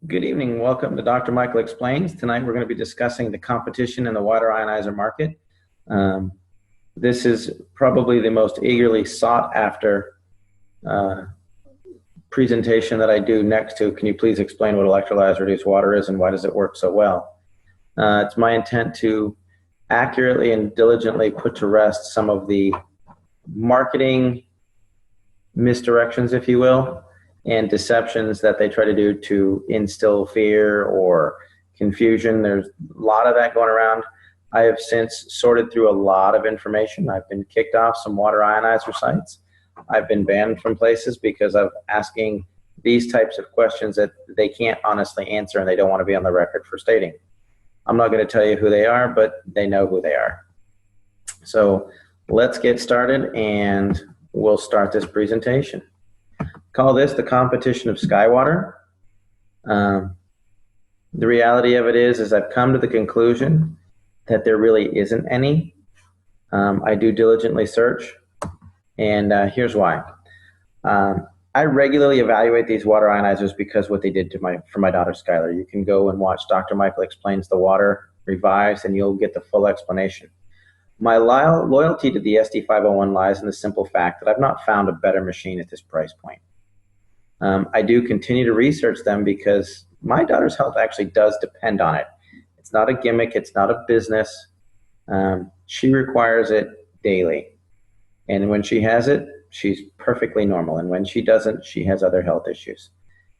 Good evening. Welcome to Dr. Michael Explains. Tonight we're going to be discussing the competition in the water ionizer market. This is probably the most eagerly sought after presentation that I do next to, can you please explain what electrolyzed reduced water is and why does it work so well? It's my intent to accurately and diligently put to rest some of the marketing misdirections, if you will, and deceptions that they try to do to instill fear or confusion. There's a lot of that going around. I have since sorted through a lot of information. I've been kicked off some water ionizer sites. I've been banned from places because of asking these types of questions that they can't honestly answer and they don't want to be on the record for stating. I'm not going to tell you who they are, but they know who they are. So let's get started and we'll start this presentation. Call this the competition of Skywater. The reality of it is I've come to the conclusion that there really isn't any. I do diligently search, and here's why. I regularly evaluate these water ionizers because what they did to for my daughter Skylar. You can go and watch Dr. Michael Explains the Water Revised, and you'll get the full explanation. My loyalty to the SD501 lies in the simple fact that I've not found a better machine at this price point. I do continue to research them because my daughter's health actually does depend on it. It's not a gimmick. It's not a business. She requires it daily. And when she has it, she's perfectly normal. And when she doesn't, she has other health issues.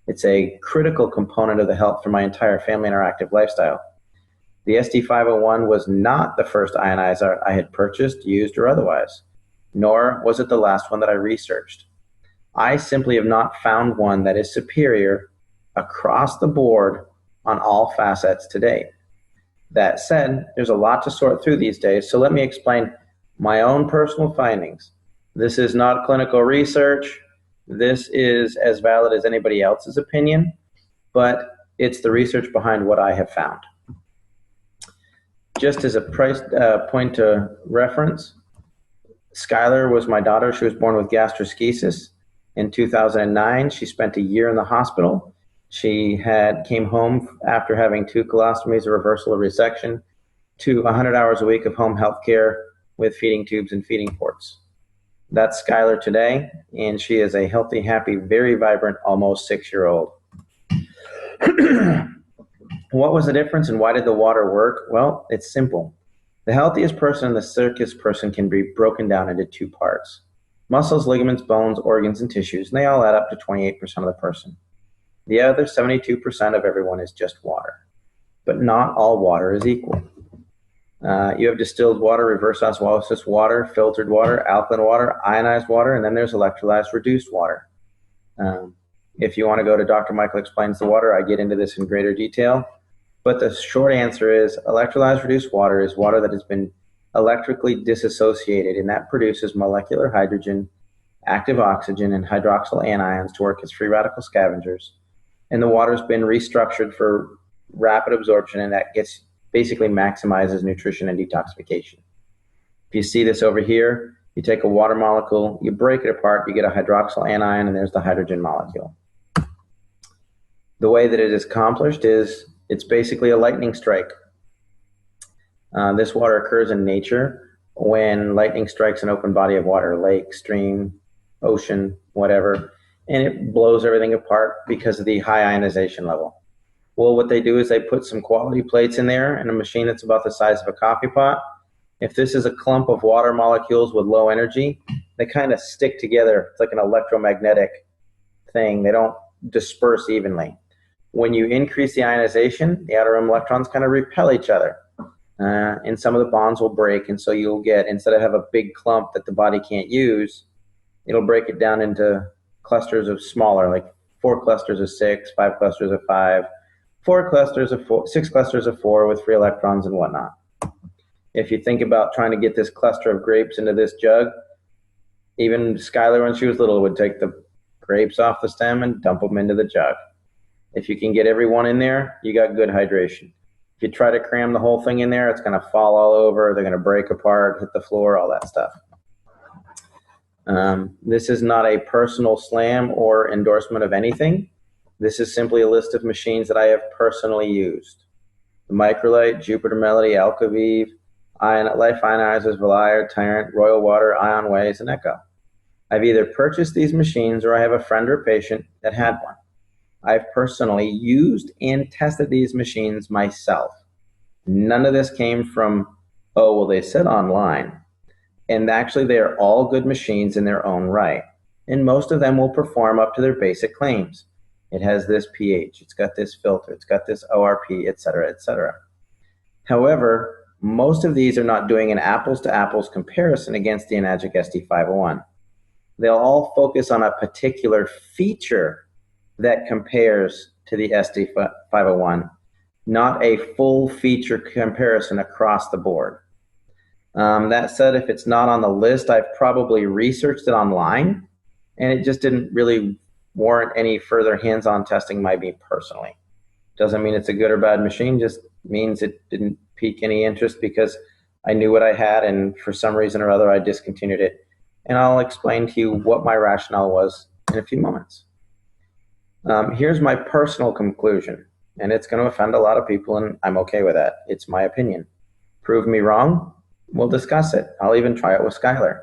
It's a critical component of the health for my entire family and our active lifestyle. The SD501 was not the first ionizer I had purchased, used, or otherwise, nor was it the last one that I researched. I simply have not found one that is superior across the board on all facets to date. That said, there's a lot to sort through these days, so let me explain my own personal findings. This is not clinical research. This is as valid as anybody else's opinion, but it's the research behind what I have found. Just as a point to reference, Skylar was my daughter. She was born with gastroschisis. In 2009, she spent a year in the hospital. She came home after having 2 colostomies, a reversal of resection, to 100 hours a week of home health care with feeding tubes and feeding ports. That's Skylar today, and she is a healthy, happy, very vibrant, almost 6-year-old. What was the difference and why did the water work? Well, it's simple. The healthiest person and the sickest person can be broken down into 2 parts. Muscles, ligaments, bones, organs, and tissues, and they all add up to 28% of the person. The other 72% of everyone is just water. But not all water is equal. You have distilled water, reverse osmosis water, filtered water, alkaline water, ionized water, and then there's electrolyzed reduced water. If you want to go to Dr. Michael Explains the Water, I get into this in greater detail. But the short answer is electrolyzed reduced water is water that has been electrically disassociated, and that produces molecular hydrogen, active oxygen, and hydroxyl anions to work as free radical scavengers. And the water's been restructured for rapid absorption, and that basically maximizes nutrition and detoxification. If you see this over here, you take a water molecule, you break it apart, you get a hydroxyl anion, and there's the hydrogen molecule. The way that it is accomplished is it's basically a lightning strike. This water occurs in nature when lightning strikes an open body of water, lake, stream, ocean, whatever, and it blows everything apart because of the high ionization level. Well, what they do is they put some quality plates in there in a machine that's about the size of a coffee pot. If this is a clump of water molecules with low energy, they kind of stick together. It's like an electromagnetic thing. They don't disperse evenly. When you increase the ionization, the outer rim electrons kind of repel each other. And some of the bonds will break, and so you'll get, instead of have a big clump that the body can't use, it'll break it down into clusters of smaller, like 4 clusters of 6, 5 clusters of 5, 4 clusters of 4, 6 clusters of 4 with free electrons and whatnot. If you think about trying to get this cluster of grapes into this jug, even Skylar, when she was little, would take the grapes off the stem and dump them into the jug. If you can get everyone in there, you got good hydration. If you try to cram the whole thing in there, it's going to fall all over. They're going to break apart, hit the floor, all that stuff. This is not a personal slam or endorsement of anything. This is simply a list of machines that I have personally used. The Microlite, Jupiter Melody, Alkavive, Life Ionizers, Valire, Tyrant, Royal Water, IonWays, and Echo. I've either purchased these machines or I have a friend or patient that had one. I've personally used and tested these machines myself. None of this came from, oh, well, they said online. And actually, they are all good machines in their own right. And most of them will perform up to their basic claims. It has this pH, it's got this filter, it's got this ORP, et cetera, et cetera. However, most of these are not doing an apples-to-apples comparison against the Enagic SD501. They'll all focus on a particular feature that compares to the SD501, not a full feature comparison across the board. That said, if it's not on the list, I've probably researched it online, and it just didn't really warrant any further hands-on testing by me personally. Doesn't mean it's a good or bad machine, just means it didn't pique any interest because I knew what I had, and for some reason or other, I discontinued it. And I'll explain to you what my rationale was in a few moments. Here's my personal conclusion, and it's going to offend a lot of people, and I'm okay with that. It's my opinion. Prove me wrong, we'll discuss it. I'll even try it with Skylar.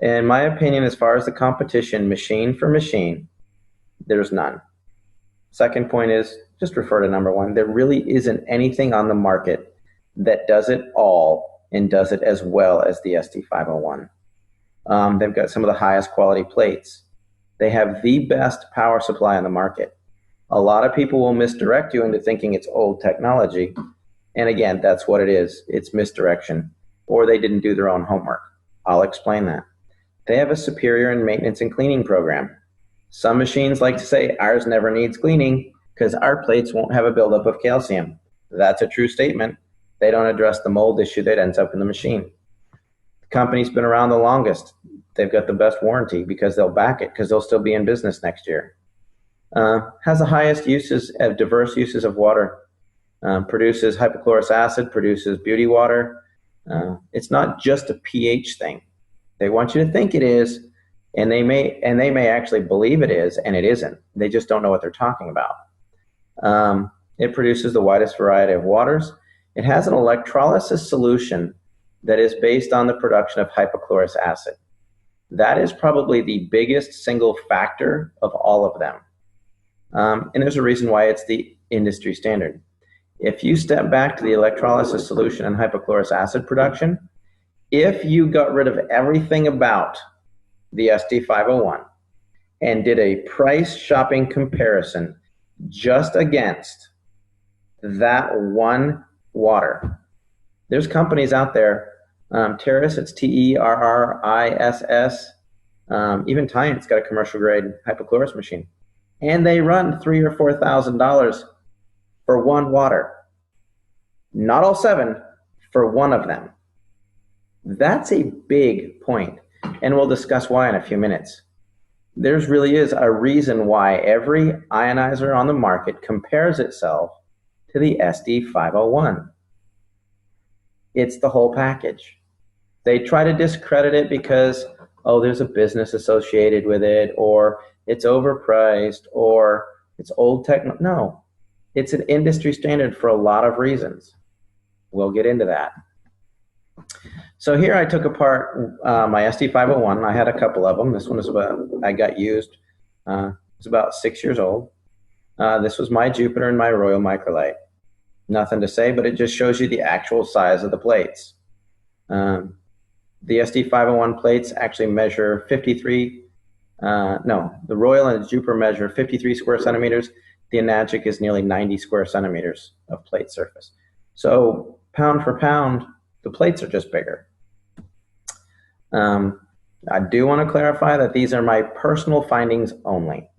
In my opinion, as far as the competition, machine for machine, there's none. Second point is, just refer to number one. There really isn't anything on the market that does it all and does it as well as the SD501. They've got some of the highest quality plates. They have the best power supply on the market. A lot of people will misdirect you into thinking it's old technology. And again, that's what it is. It's misdirection. Or they didn't do their own homework. I'll explain that. They have a superior in maintenance and cleaning program. Some machines like to say ours never needs cleaning because our plates won't have a buildup of calcium. That's a true statement. They don't address the mold issue that ends up in the machine. The company's been around the longest. They've got the best warranty because they'll back it because they'll still be in business next year. Has the highest uses of diverse uses of water. Produces hypochlorous acid, produces beauty water. It's not just a pH thing. They want you to think it is, and they may actually believe it is, and it isn't. They just don't know what they're talking about. It produces the widest variety of waters. It has an electrolysis solution that is based on the production of hypochlorous acid. That is probably the biggest single factor of all of them. And there's a reason why it's the industry standard. If you step back to the electrolysis solution and hypochlorous acid production, if you got rid of everything about the SD501 and did a price shopping comparison just against that one water, there's companies out there, Terrace, it's TERRISS, even Tyrant's got a commercial grade hypochlorous machine, and they run $3,000 or $4,000 for one water. Not all seven, for one of them. That's a big point, and we'll discuss why in a few minutes. There's really is a reason why every ionizer on the market compares itself to the SD501. It's the whole package. They try to discredit it because, oh, there's a business associated with it, or it's overpriced, or it's old tech. No, it's an industry standard for a lot of reasons. We'll get into that. So here I took apart my SD501. I had a couple of them. This one is I got used. It's about 6 years old. This was my Jupiter and my Royal Microlite. Nothing to say, but it just shows you the actual size of the plates. The SD501 plates actually measure 53, the Royal and the Jupiter measure 53 square centimeters. The Enagic is nearly 90 square centimeters of plate surface. So pound for pound, the plates are just bigger. I do want to clarify that these are my personal findings only.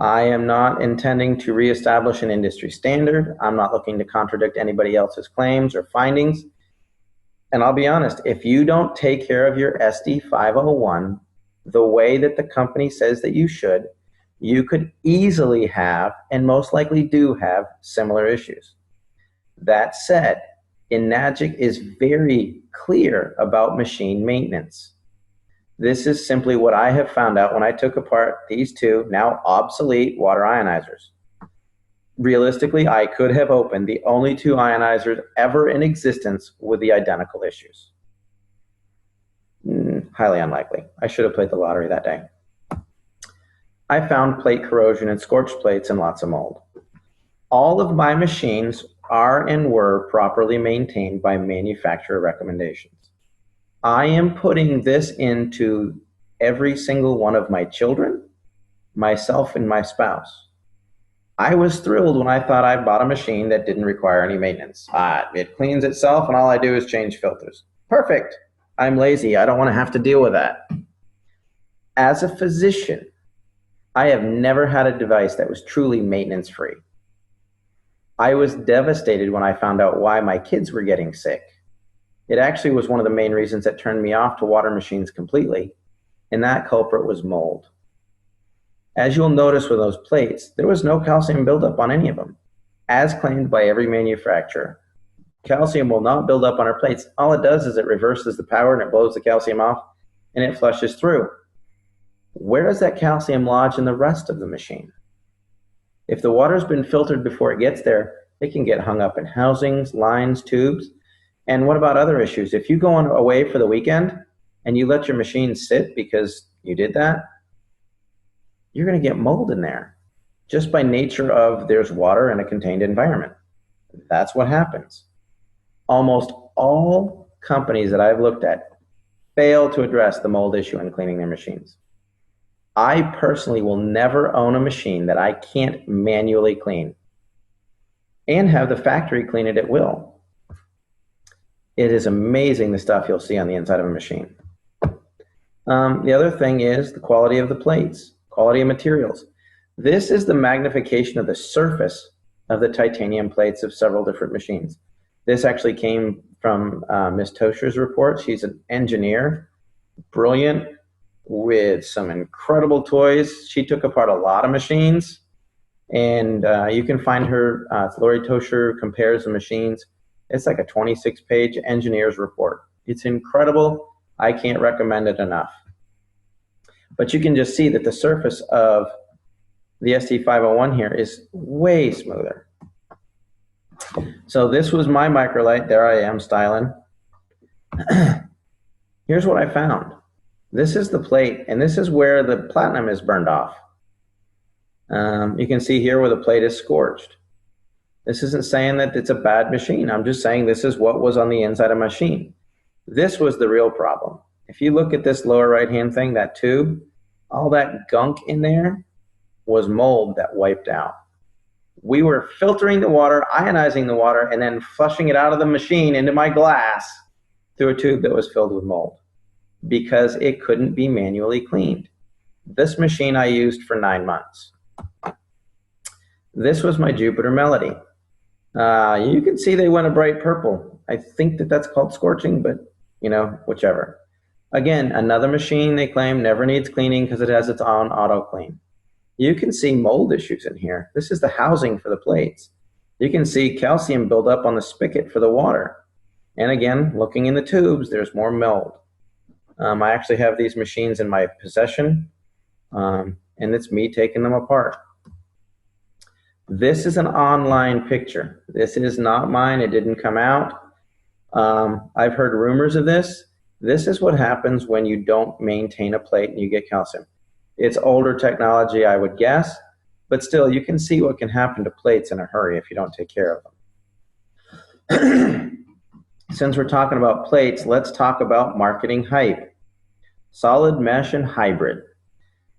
I am not intending to reestablish an industry standard. I'm not looking to contradict anybody else's claims or findings. And I'll be honest, if you don't take care of your SD501 the way that the company says that you should, you could easily have, and most likely do have, similar issues. That said, Enagic is very clear about machine maintenance. This is simply what I have found out when I took apart these two now obsolete water ionizers. Realistically, I could have opened the only two ionizers ever in existence with the identical issues. Highly unlikely. I should have played the lottery that day. I found plate corrosion in scorched plates and lots of mold. All of my machines are and were properly maintained by manufacturer recommendations. I am putting this into every single one of my children, myself, and my spouse. I was thrilled when I thought I bought a machine that didn't require any maintenance. It cleans itself and all I do is change filters. Perfect. I'm lazy. I don't want to have to deal with that. As a physician, I have never had a device that was truly maintenance-free. I was devastated when I found out why my kids were getting sick. It actually was one of the main reasons that turned me off to water machines completely, and that culprit was mold. As you'll notice with those plates, there was no calcium buildup on any of them, as claimed by every manufacturer. Calcium will not build up on our plates. All it does is it reverses the power and it blows the calcium off and it flushes through. Where does that calcium lodge in the rest of the machine? If the water's been filtered before it gets there, it can get hung up in housings, lines, tubes. And what about other issues? If you go away for the weekend and you let your machine sit because you did that, you're going to get mold in there just by nature of there's water in a contained environment. That's what happens. Almost all companies that I've looked at fail to address the mold issue in cleaning their machines. I personally will never own a machine that I can't manually clean and have the factory clean it at will. It is amazing the stuff you'll see on the inside of a machine. The other thing is the quality of the plates, quality of materials. This is the magnification of the surface of the titanium plates of several different machines. This actually came from Ms. Tosher's report. She's an engineer, brilliant, with some incredible toys. She took apart a lot of machines, and you can find her, Lori Tosher compares the machines. It's like a 26-page engineer's report. It's incredible. I can't recommend it enough. But you can just see that the surface of the ST501 here is way smoother. So this was my microlight. There I am styling. Here's what I found. This is the plate, and this is where the platinum is burned off. You can see here where the plate is scorched. This isn't saying that it's a bad machine. I'm just saying this is what was on the inside of my machine. This was the real problem. If you look at this lower right-hand thing, that tube, all that gunk in there was mold that wiped out. We were filtering the water, ionizing the water, and then flushing it out of the machine into my glass through a tube that was filled with mold because it couldn't be manually cleaned. This machine I used for 9 months. This was my Jupiter Melody. You can see they went a bright purple. I think that that's called scorching, but you know, whichever. Again, another machine they claim never needs cleaning because it has its own auto clean. You can see mold issues in here. This is the housing for the plates. You can see calcium buildup on the spigot for the water. And again, looking in the tubes, there's more mold. I actually have these machines in my possession, and it's me taking them apart. This is an online picture. This is not mine. It didn't come out. I've heard rumors of this. This is what happens when you don't maintain a plate and you get calcium. It's older technology, I would guess, but still, you can see what can happen to plates in a hurry if you don't take care of them. Since we're talking about plates, let's talk about marketing hype. Solid mesh and hybrid.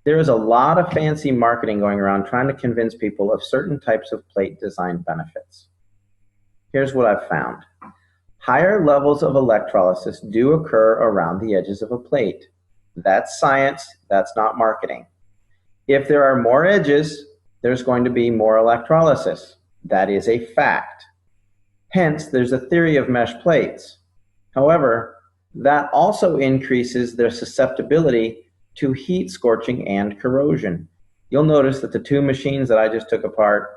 There is a lot of fancy marketing going around trying to convince people of certain types of plate design benefits. Here's what I've found. Higher levels of electrolysis do occur around the edges of a plate. That's science, that's not marketing. If there are more edges, there's going to be more electrolysis. That is a fact. Hence, there's a theory of mesh plates. However, that also increases their susceptibility to heat scorching and corrosion. You'll notice that the two machines that I just took apart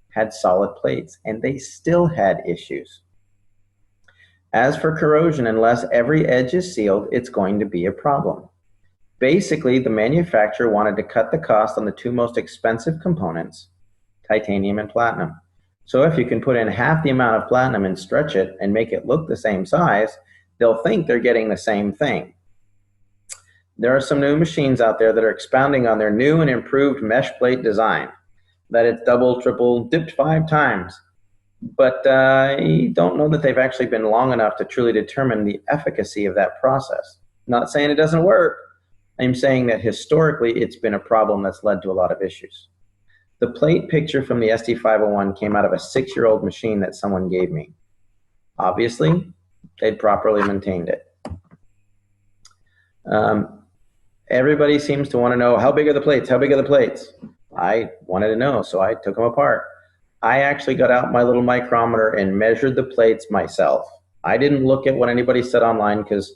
had solid plates, and they still had issues. As for corrosion, unless every edge is sealed, it's going to be a problem. Basically, the manufacturer wanted to cut the cost on the two most expensive components, titanium and platinum. So if you can put in half the amount of platinum and stretch it and make it look the same size, they'll think they're getting the same thing. There are some new machines out there that are expounding on their new and improved mesh plate design, that it's double, triple, dipped 5 times. But I don't know that they've actually been long enough to truly determine the efficacy of that process. I'm not saying it doesn't work. I'm saying that historically it's been a problem that's led to a lot of issues. The plate picture from the SD501 came out of a 6-year-old machine that someone gave me. Obviously, they'd properly maintained it. Everybody seems to want to know, how big are the plates? How big are the plates? I wanted to know, so I took them apart. I actually got out my little micrometer and measured the plates myself. I didn't look at what anybody said online because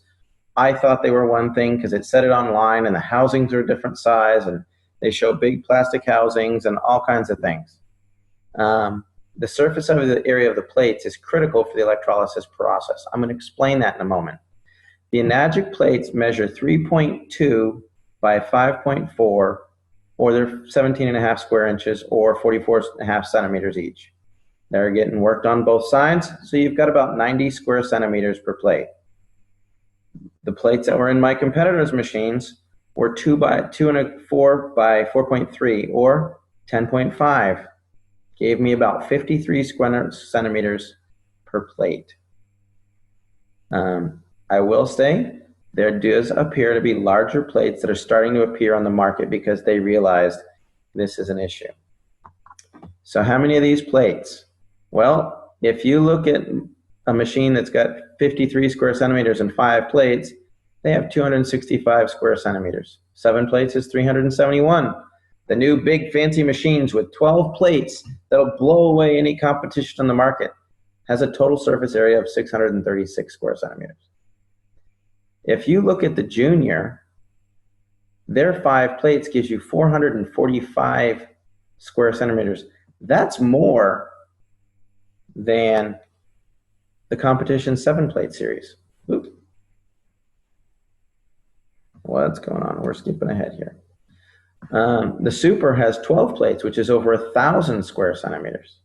I thought they were one thing because it said it online and the housings are a different size and they show big plastic housings and all kinds of things. The surface of the area of the plates is critical for the electrolysis process. I'm going to explain that in a moment. The enagic plates measure 3.2 by 5.4, or they're 17.5 square inches or 44.5 centimeters each. They're getting worked on both sides, so you've got about 90 square centimeters per plate. The plates that were in my competitors' machines were 2 by 2.4 by 4.3 or 10.5. Gave me about 53 square centimeters per plate. I will say there does appear to be larger plates that are starting to appear on the market because they realized this is an issue. So how many of these plates? Well, if you look at a machine that's got 53 square centimeters and 5 plates, they have 265 square centimeters. 7 plates is 371. The new big fancy machines with 12 plates that'll blow away any competition on the market has a total surface area of 636 square centimeters. If you look at the Junior, their 5 plates gives you 445 square centimeters. That's more than the competition 7-plate series. Oops. What's going on? We're skipping ahead here. The Super has 12 plates, which is over 1,000 square centimeters.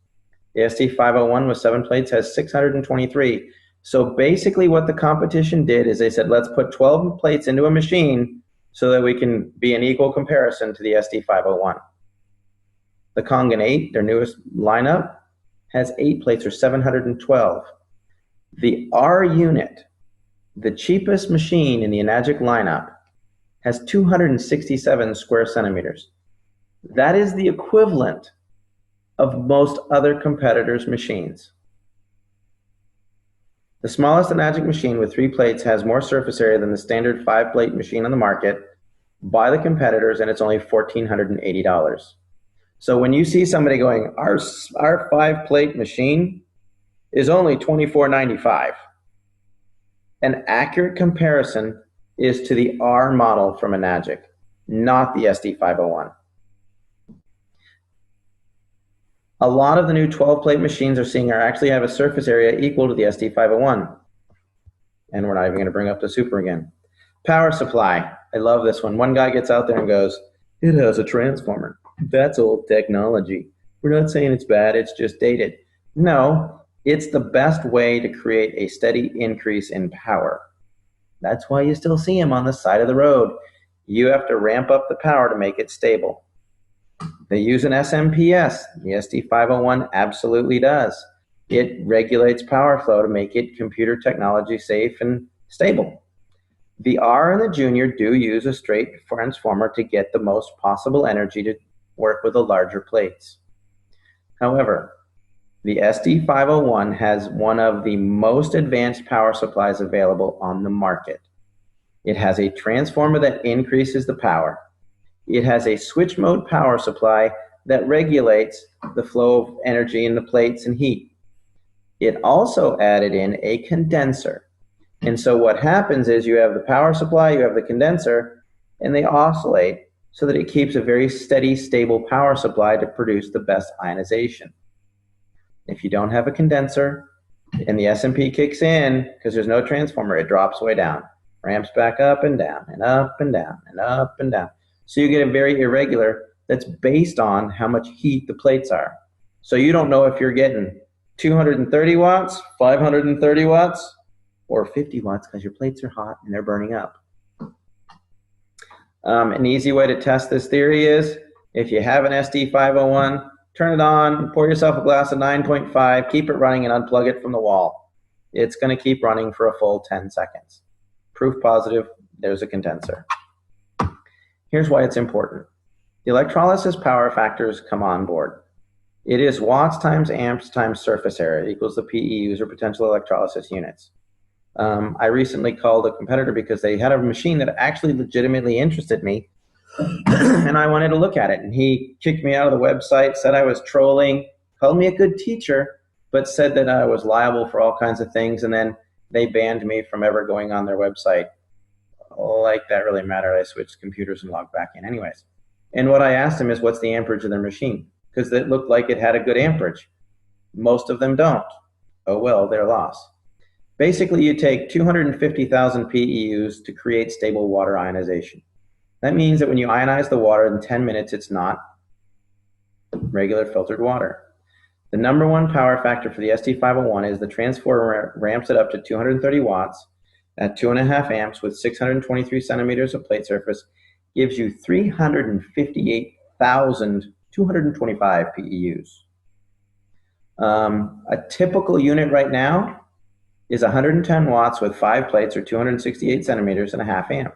The SD501 with 7 plates has 623. So basically what the competition did is they said, let's put 12 plates into a machine so that we can be an equal comparison to the SD501. The Kangen 8, their newest lineup, has 8 plates or 712. The R unit, the cheapest machine in the enagic lineup, has 267 square centimeters. That is the equivalent of most other competitors' machines. The smallest enagic machine with 3 plates has more surface area than the standard 5-plate machine on the market by the competitors, and it's only $1,480. So when you see somebody going, our 5-plate machine is only $2,495, an accurate comparison is to the R model from enagic, not the SD501. A lot of the new 12-plate machines actually have a surface area equal to the SD501. And we're not even going to bring up the Super again. Power supply. I love this one. One guy gets out there and goes, it has a transformer. That's old technology. We're not saying it's bad, it's just dated. No, it's the best way to create a steady increase in power. That's why you still see them on the side of the road. You have to ramp up the power to make it stable. They use an SMPS. The SD501 absolutely does. It regulates power flow to make it computer technology safe and stable. The R and the Junior do use a straight transformer to get the most possible energy to work with the larger plates. However, the SD501 has one of the most advanced power supplies available on the market. It has a transformer that increases the power. It has a switch mode power supply that regulates the flow of energy in the plates and heat. It also added in a condenser. And so what happens is you have the power supply, you have the condenser, and they oscillate so that it keeps a very steady, stable power supply to produce the best ionization. If you don't have a condenser and the SMP kicks in, because there's no transformer, it drops way down. ramps back up and down and up and down and up and down. So you get a very irregular that's based on how much heat the plates are. So you don't know if you're getting 230 watts, 530 watts, or 50 watts because your plates are hot and they're burning up. An easy way to test this theory is if you have an SD501, turn it on, pour yourself a glass of 9.5, keep it running and unplug it from the wall. It's going to keep running for a full 10 seconds. Proof positive, there's a condenser. Here's why it's important. The electrolysis power factors come on board. It is watts times amps times surface area equals the PEUs, or potential electrolysis units. I recently called a competitor because they had a machine that actually legitimately interested me, and I wanted to look at it. And he kicked me out of the website, said I was trolling, called me a good teacher, but said that I was liable for all kinds of things, and then they banned me from ever going on their website. Like that really mattered. I switched computers and logged back in anyways. And what I asked him is, what's the amperage of their machine? Because it looked like it had a good amperage. Most of them don't. Oh well, their loss. Basically, you take 250,000 PEUs to create stable water ionization. That means that when you ionize the water in 10 minutes, it's not regular filtered water. The number one power factor for the SD501 is the transformer ramps it up to 230 watts at 2.5 amps with 623 centimeters of plate surface, gives you 358,225 PEUs. A typical unit right now is 110 watts with 5 plates, or 268 centimeters and a half amp.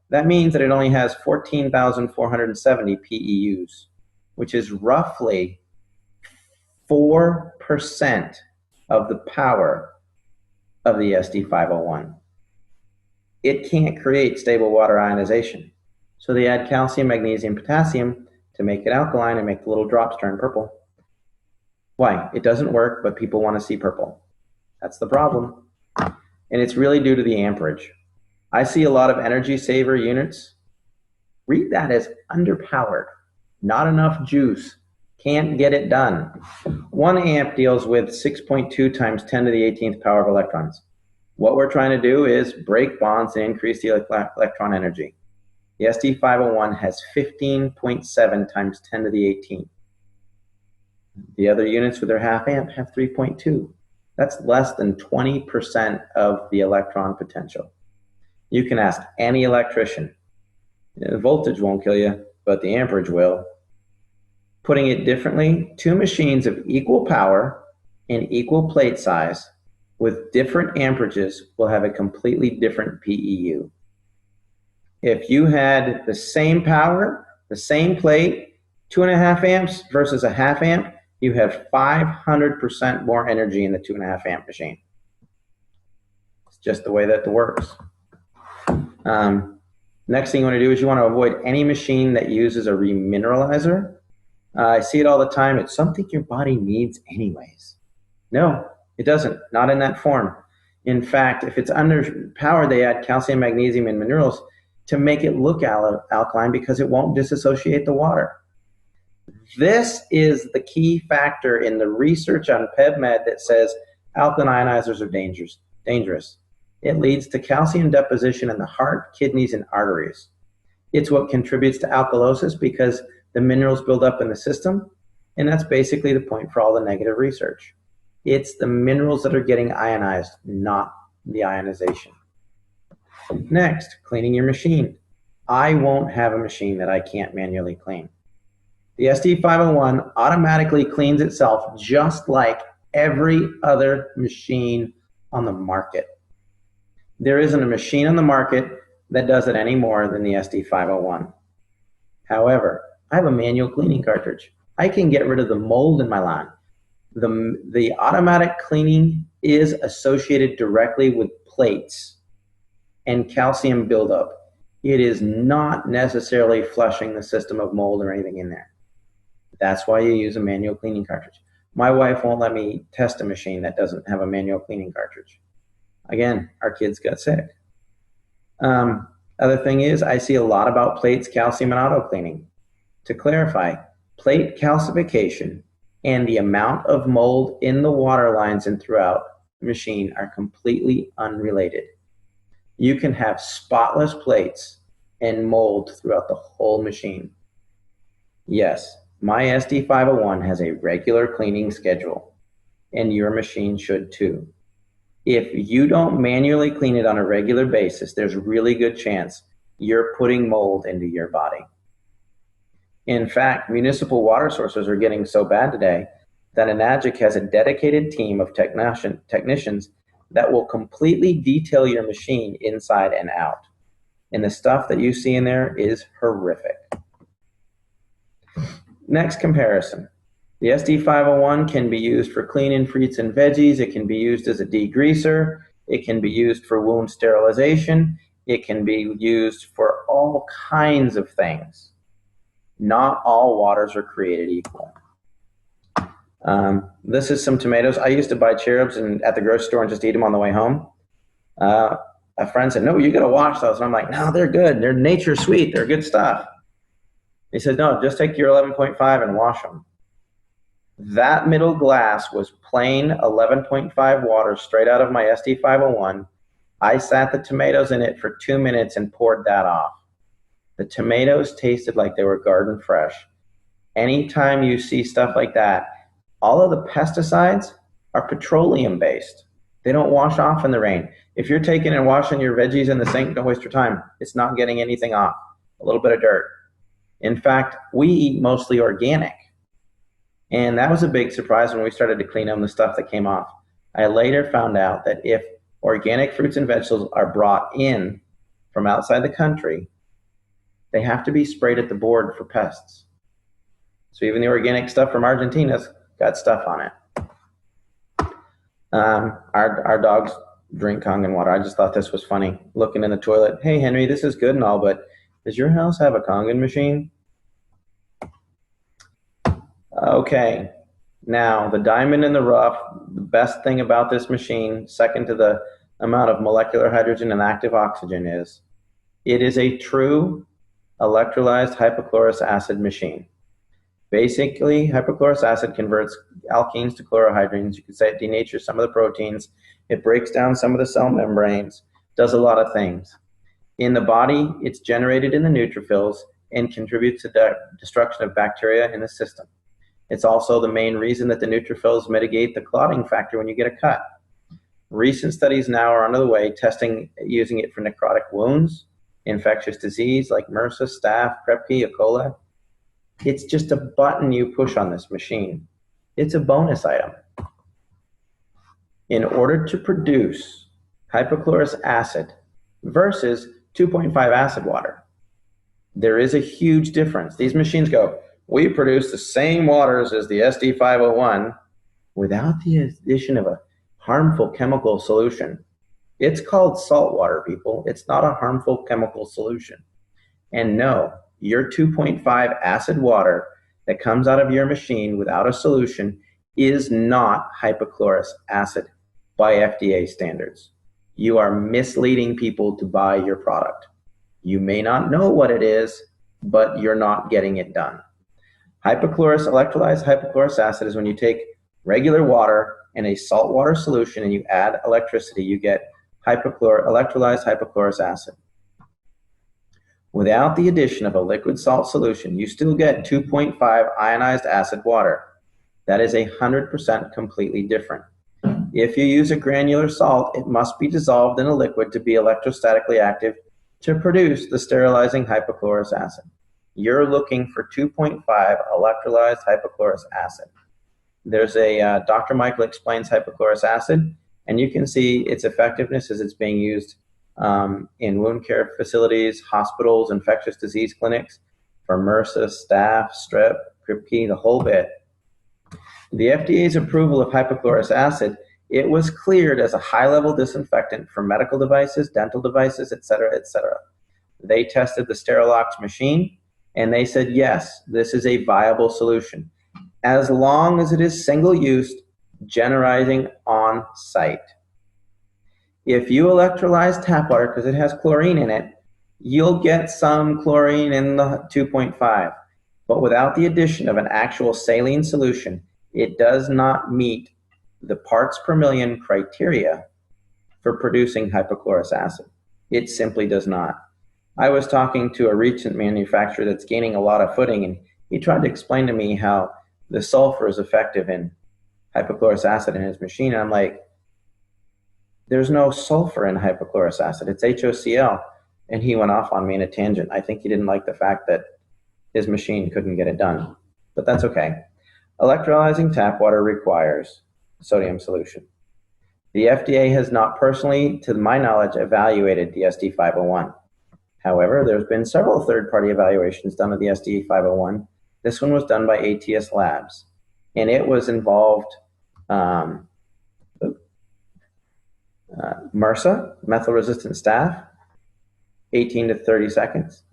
That means that it only has 14,470 PEUs, which is roughly 4% of the power of the SD501. It can't create stable water ionization. So they add calcium, magnesium, potassium to make it alkaline and make the little drops turn purple. Why? It doesn't work, but people want to see purple. That's the problem. And it's really due to the amperage. I see a lot of energy saver units. Read that as underpowered, not enough juice, can't get it done. 1 amp deals with 6.2 times 10 to the 18th power of electrons. What we're trying to do is break bonds and increase the electron energy. The SD501 has 15.7 times 10 to the 18th. The other units with their half amp have 3.2. That's less than 20% of the electron potential. You can ask any electrician. The voltage won't kill you, but the amperage will. Putting it differently, 2 machines of equal power and equal plate size with different amperages will have a completely different PEU. If you had the same power, the same plate, 2.5 amps versus a half amp, you have 500% more energy in the 2.5 amp machine. It's just the way that it works. Next thing you want to do is you want to avoid any machine that uses a remineralizer. I see it all the time. It's something your body needs anyways. No, it doesn't. Not in that form. In fact, if it's underpowered, they add calcium, magnesium, and minerals to make it look alkaline because it won't disassociate the water. This is the key factor in the research on PubMed that says alkaline ionizers are dangerous. It leads to calcium deposition in the heart, kidneys, and arteries. It's what contributes to alkalosis because the minerals build up in the system, and that's basically the point for all the negative research. It's the minerals that are getting ionized, not the ionization. Next, cleaning your machine. I won't have a machine that I can't manually clean. The SD501 automatically cleans itself just like every other machine on the market. There isn't a machine on the market that does it any more than the SD501. However, I have a manual cleaning cartridge. I can get rid of the mold in my lawn. The automatic cleaning is associated directly with plates and calcium buildup. It is not necessarily flushing the system of mold or anything in there. That's why you use a manual cleaning cartridge. My wife won't let me test a machine that doesn't have a manual cleaning cartridge. Again, our kids got sick. Other thing is, I see a lot about plates, calcium, and auto cleaning. To clarify, plate calcification and the amount of mold in the water lines and throughout the machine are completely unrelated. You can have spotless plates and mold throughout the whole machine. Yes, my SD501 has a regular cleaning schedule, and your machine should too. If you don't manually clean it on a regular basis, there's a really good chance you're putting mold into your body. In fact, municipal water sources are getting so bad today that Enagic has a dedicated team of technicians that will completely detail your machine inside and out. And the stuff that you see in there is horrific. Next comparison. The SD501 can be used for cleaning fruits and veggies. It can be used as a degreaser. It can be used for wound sterilization. It can be used for all kinds of things. Not all waters are created equal. This is some tomatoes. I used to buy cherubs at the grocery store and just eat them on the way home. A friend said, no, you got to wash those. And I'm like, no, they're good. They're nature sweet. They're good stuff. He said, no, just take your 11.5 and wash them. That middle glass was plain 11.5 water straight out of my SD501. I sat the tomatoes in it for 2 minutes and poured that off. The tomatoes tasted like they were garden fresh. Anytime you see stuff like that, all of the pesticides are petroleum based. They don't wash off in the rain. If you're taking and washing your veggies in the sink, don't waste your time. It's not getting anything off. A little bit of dirt. In fact, we eat mostly organic. And that was a big surprise when we started to clean them, the stuff that came off. I later found out that if organic fruits and vegetables are brought in from outside the country, they have to be sprayed at the board for pests. So even the organic stuff from Argentina's got stuff on it. Our dogs drink Kangen water. I just thought this was funny. Looking in the toilet, hey Henry, this is good and all, but does your house have a Kangen machine? Okay, now the diamond in the rough, the best thing about this machine, second to the amount of molecular hydrogen and active oxygen, is it is a true electrolyzed hypochlorous acid machine. Basically, hypochlorous acid converts alkenes to chlorohydrines. You could say it denatures some of the proteins. It breaks down some of the cell membranes, does a lot of things. In the body, it's generated in the neutrophils and contributes to the destruction of bacteria in the system. It's also the main reason that the neutrophils mitigate the clotting factor when you get a cut. Recent studies now are under the way testing using it for necrotic wounds, infectious disease like MRSA, Staph, Krepke, E. coli. It's just a button you push on this machine. It's a bonus item. In order to produce hypochlorous acid versus 2.5 acid water, there is a huge difference. These machines go, we produce the same waters as the SD501 without the addition of a harmful chemical solution. It's called salt water, people. It's not a harmful chemical solution. And no, your 2.5 acid water that comes out of your machine without a solution is not hypochlorous acid by FDA standards. You are misleading people to buy your product. You may not know what it is, but you're not getting it done. Electrolyzed hypochlorous acid is when you take regular water and a saltwater solution and you add electricity, you get electrolyzed hypochlorous acid. Without the addition of a liquid salt solution, you still get 2.5 ionized acid water. That is 100% completely different. If you use a granular salt, it must be dissolved in a liquid to be electrostatically active to produce the sterilizing hypochlorous acid. You're looking for 2.5 electrolyzed hypochlorous acid. There's a Dr. Michael Explains Hypochlorous Acid, and you can see its effectiveness as it's being used in wound care facilities, hospitals, infectious disease clinics for MRSA, Staph, Strep, Krepke, the whole bit. The FDA's approval of hypochlorous acid, it was cleared as a high-level disinfectant for medical devices, dental devices, etc., etc. They tested the Sterilox machine, and they said, yes, this is a viable solution, as long as it is single-use, generating on-site. If you electrolyze tap water, because it has chlorine in it, you'll get some chlorine in the 2.5. But without the addition of an actual saline solution, it does not meet the parts per million criteria for producing hypochlorous acid. It simply does not. I was talking to a recent manufacturer that's gaining a lot of footing, and he tried to explain to me how the sulfur is effective in hypochlorous acid in his machine. And I'm like, there's no sulfur in hypochlorous acid. It's HOCl. And he went off on me in a tangent. I think he didn't like the fact that his machine couldn't get it done, but that's okay. Electrolyzing tap water requires sodium solution. The FDA has not personally, to my knowledge, evaluated the SD501. However, there's been several third-party evaluations done of the SD501. This one was done by ATS Labs, and it was involved MRSA, methyl-resistant staph, 18 to 30 seconds.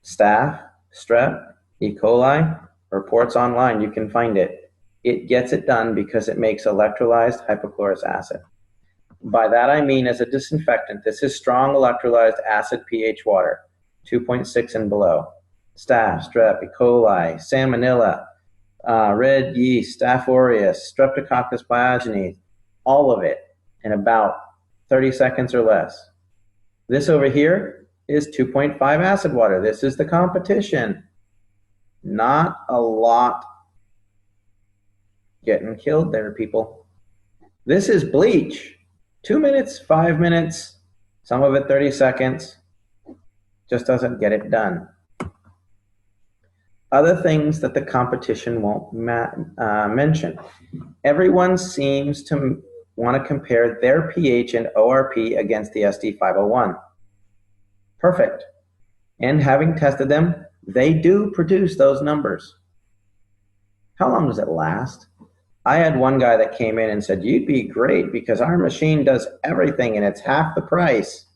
Staph, strep, E. coli, reports online, you can find it. It gets it done because it makes electrolyzed hypochlorous acid. By that I mean as a disinfectant, this is strong electrolyzed acid pH water, 2.6 and below. Staph, strep, E. coli, salmonella, red yeast, Staph aureus, streptococcus pyogenes, all of it in about 30 seconds or less. This over here is 2.5 acid water. This is the competition. Not a lot getting killed there, people. This is bleach. 2 minutes, 5 minutes, some of it 30 seconds. Just doesn't get it done. Other things that the competition won't mention. Everyone seems to want to compare their pH and ORP against the SD501. Perfect. And having tested them, they do produce those numbers. How long does it last? I had one guy that came in and said, you'd be great because our machine does everything and it's half the price.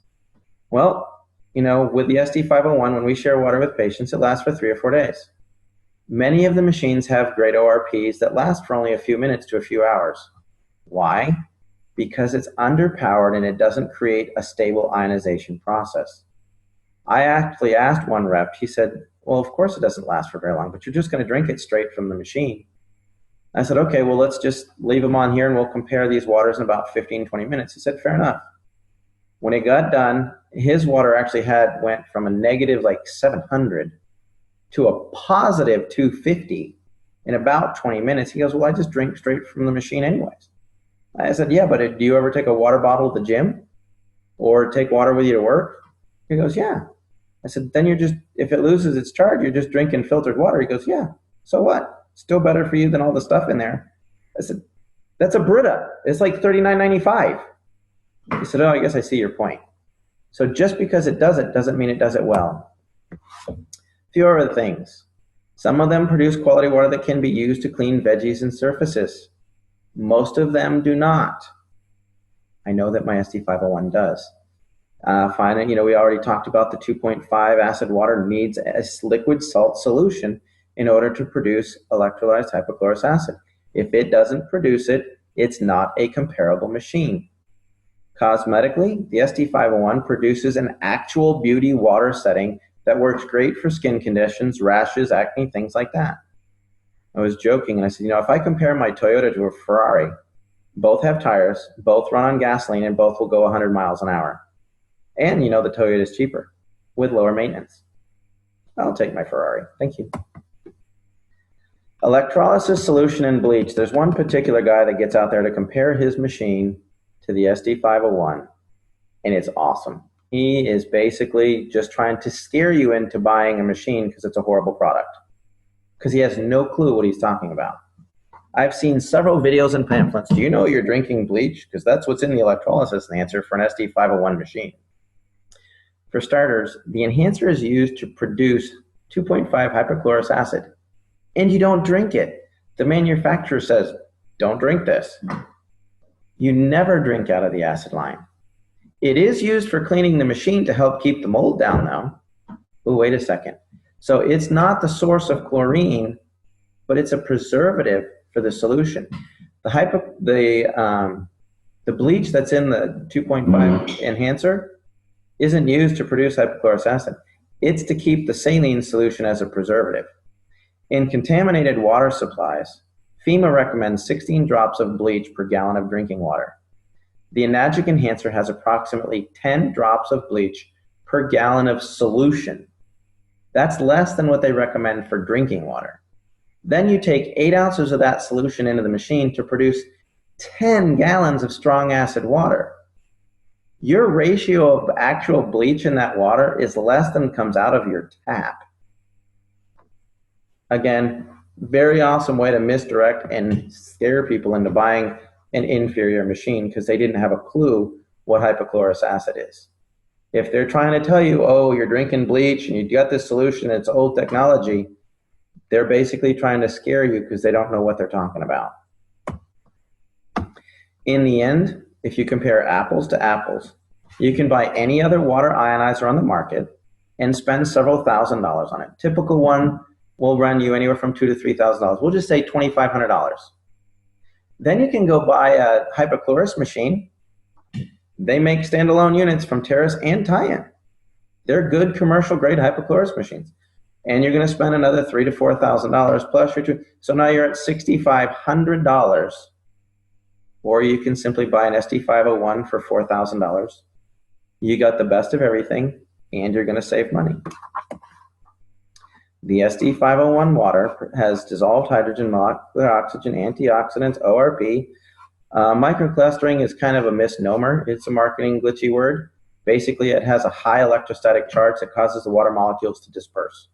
Well, you know, with the SD501, when we share water with patients, it lasts for 3 or 4 days. Many of the machines have great ORPs that last for only a few minutes to a few hours. Why? Because it's underpowered and it doesn't create a stable ionization process. I actually asked one rep, he said, well, of course it doesn't last for very long, but you're just going to drink it straight from the machine. I said, okay, well, let's just leave them on here and we'll compare these waters in about 15, 20 minutes. He said, fair enough. When it got done, his water actually went from a negative like 700 to a positive 250 in about 20 minutes. He goes, well, I just drink straight from the machine anyways. I said, yeah, but do you ever take a water bottle to the gym or take water with you to work? He goes, yeah. I said, then if it loses its charge, you're just drinking filtered water. He goes, yeah, so what? Still better for you than all the stuff in there. I said, that's a Brita. It's like $39.95. He said, oh, I guess I see your point. So just because it does it doesn't mean it does it well. A few other things. Some of them produce quality water that can be used to clean veggies and surfaces. Most of them do not. I know that my SD501 does. Finally, we already talked about the 2.5 acid water needs a liquid salt solution in order to produce electrolyzed hypochlorous acid. If it doesn't produce it, it's not a comparable machine. Cosmetically, the SD501 produces an actual beauty water setting that works great for skin conditions, rashes, acne, things like that. I was joking and I said, if I compare my Toyota to a Ferrari, both have tires, both run on gasoline, and both will go 100 miles an hour. And the Toyota is cheaper with lower maintenance. I'll take my Ferrari. Thank you. Electrolysis solution and bleach. There's one particular guy that gets out there to compare his machine to the SD501, and it's awesome. He is basically just trying to scare you into buying a machine because it's a horrible product, because he has no clue what he's talking about. I've seen several videos and pamphlets. Do you know you're drinking bleach? Because that's what's in the electrolysis enhancer for an SD501 machine. For starters, the enhancer is used to produce 2.5 hypochlorous acid, and you don't drink it. The manufacturer says, don't drink this. You never drink out of the acid line. It is used for cleaning the machine to help keep the mold down, though. Oh, wait a second. So it's not the source of chlorine, but it's a preservative for the solution. The bleach that's in the 2.5 enhancer isn't used to produce hypochlorous acid. It's to keep the saline solution as a preservative. In contaminated water supplies, FEMA recommends 16 drops of bleach per gallon of drinking water. The Enagic enhancer has approximately 10 drops of bleach per gallon of solution. That's less than what they recommend for drinking water. Then you take 8 ounces of that solution into the machine to produce 10 gallons of strong acid water. Your ratio of actual bleach in that water is less than comes out of your tap. Again, very awesome way to misdirect and scare people into buying an inferior machine because they didn't have a clue what hypochlorous acid is. If they're trying to tell you, oh, you're drinking bleach and you got this solution, it's old technology, they're basically trying to scare you because they don't know what they're talking about. In the end, if you compare apples to apples, you can buy any other water ionizer on the market and spend several $1,000s on it. Typical one will run you anywhere from $2,000 to $3,000. We'll just say $2,500. Then you can go buy a hypochlorous machine. They make standalone units from Terrace and Tie-in. They're good commercial grade hypochlorous machines. And you're going to spend another $3,000 to $4,000 plus your two. So now you're at $6,500. Or you can simply buy an SD501 for $4,000. You got the best of everything, and you're going to save money. The SD501 water has dissolved hydrogen, molecular oxygen, antioxidants, ORP. Microclustering is kind of a misnomer. It's a marketing glitchy word. Basically, it has a high electrostatic charge that causes the water molecules to disperse.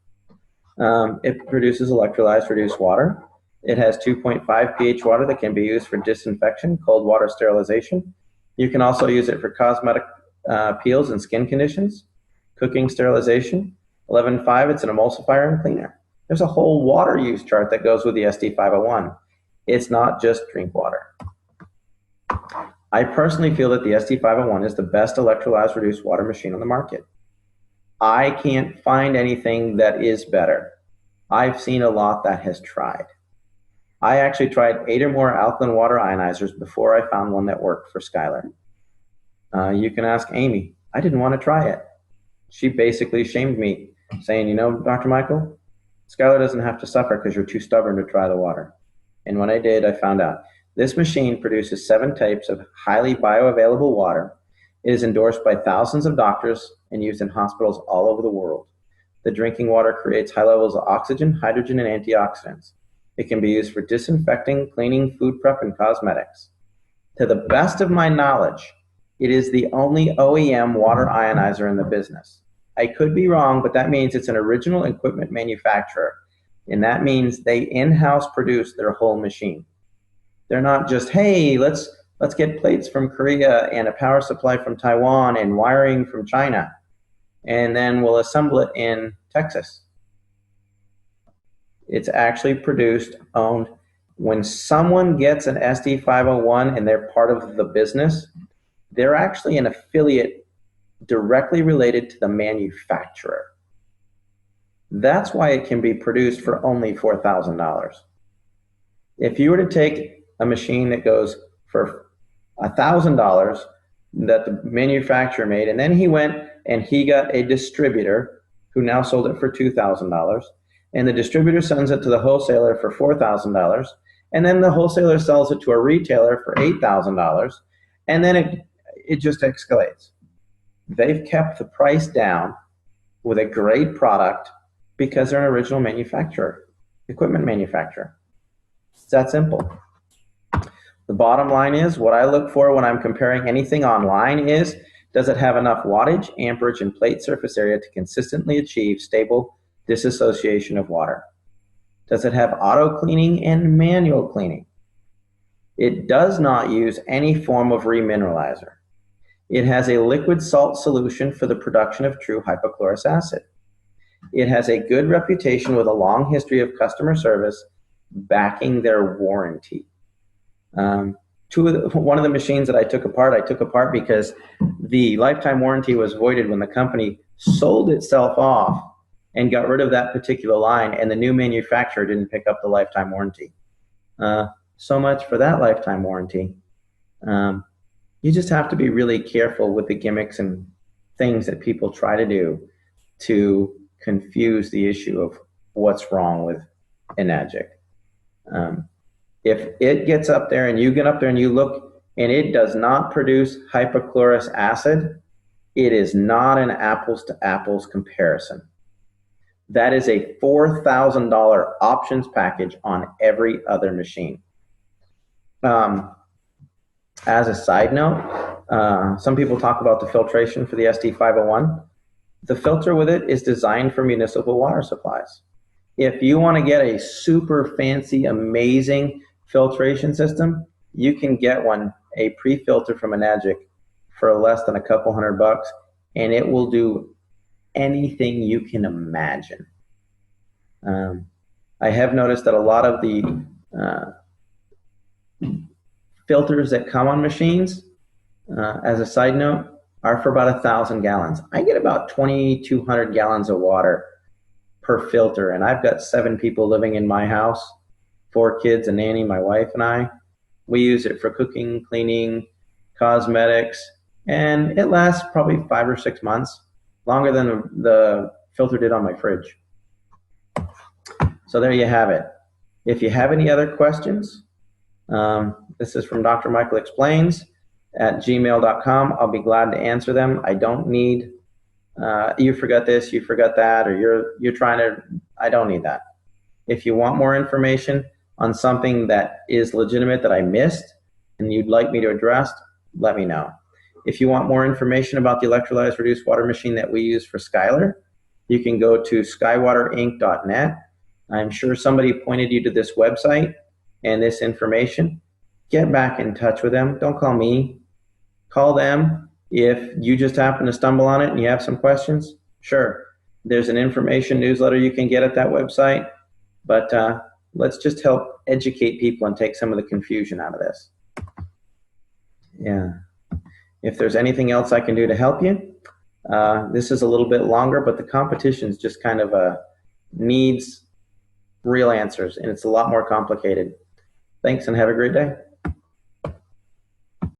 It produces electrolyzed reduced water. It has 2.5 pH water that can be used for disinfection, cold water sterilization. You can also use it for cosmetic peels and skin conditions, cooking sterilization. 11.5, it's an emulsifier and cleaner. There's a whole water use chart that goes with the SD501. It's not just drink water. I personally feel that the SD501 is the best electrolyzed reduced water machine on the market. I can't find anything that is better. I've seen a lot that has tried. I actually tried 8 or more alkaline water ionizers before I found one that worked for Skylar. You can ask Amy. I didn't want to try it. She basically shamed me, saying, you know, Dr. Michael, Skylar doesn't have to suffer because you're too stubborn to try the water. And when I did, I found out. This machine produces 7 types of highly bioavailable water. It is endorsed by thousands of doctors and used in hospitals all over the world. The drinking water creates high levels of oxygen, hydrogen, and antioxidants. It can be used for disinfecting, cleaning, food prep, and cosmetics. To the best of my knowledge, it is the only OEM water ionizer in the business. I could be wrong, but that means it's an original equipment manufacturer. And that means they in-house produce their whole machine. They're not just, hey, let's get plates from Korea and a power supply from Taiwan and wiring from China, and then we'll assemble it in Texas. It's actually produced, owned. When someone gets an SD501 and they're part of the business, they're actually an affiliate directly related to the manufacturer. That's why it can be produced for only $4,000. If you were to take a machine that goes for $1,000 that the manufacturer made, and then he went and he got a distributor who now sold it for $2,000, and the distributor sends it to the wholesaler for $4,000, and then the wholesaler sells it to a retailer for $8,000, and then it just escalates. They've kept the price down with a great product because they're an original manufacturer, equipment manufacturer. It's that simple. The bottom line is, what I look for when I'm comparing anything online is, does it have enough wattage, amperage, and plate surface area to consistently achieve stable disassociation of water? Does it have auto cleaning and manual cleaning? It does not use any form of remineralizer. It has a liquid salt solution for the production of true hypochlorous acid. It has a good reputation with a long history of customer service backing their warranty. One of the machines that I took apart because the lifetime warranty was voided when the company sold itself off and got rid of that particular line, and the new manufacturer didn't pick up the lifetime warranty. So much for that lifetime warranty. You just have to be really careful with the gimmicks and things that people try to do to confuse the issue of what's wrong with Enagic. If it gets up there and you get up there and you look and it does not produce hypochlorous acid, it is not an apples to apples comparison. That is a $4,000 options package on every other machine. As a side note, some people talk about the filtration for the SD501. The filter with it is designed for municipal water supplies. If you want to get a super fancy, amazing filtration system, you can get one, a pre-filter from Enagic, for less than a couple $100, and it will do anything you can imagine. I have noticed that a lot of the filters that come on machines, as a side note, are for about 1,000 gallons. I get about 2,200 gallons of water per filter, and I've got 7 people living in my house, 4 kids, a nanny, my wife and I. We use it for cooking, cleaning, cosmetics, and it lasts probably 5 or 6 months, longer than the filter did on my fridge. So there you have it. If you have any other questions, this is from Dr. Michael Explains at gmail.com. I'll be glad to answer them. I don't need, you forgot this, you forgot that, or you're trying to, I don't need that. If you want more information on something that is legitimate that I missed and you'd like me to address, let me know. If you want more information about the electrolyzed reduced water machine that we use for Skylar, you can go to skywaterinc.net. I'm sure somebody pointed you to this website and this information. Get back in touch with them. Don't call me. Call them. If you just happen to stumble on it and you have some questions, sure. There's an information newsletter you can get at that website. But let's just help educate people and take some of the confusion out of this. Yeah. If there's anything else I can do to help you, this is a little bit longer, but the competition's just kind of needs real answers, and it's a lot more complicated. Thanks, and have a great day.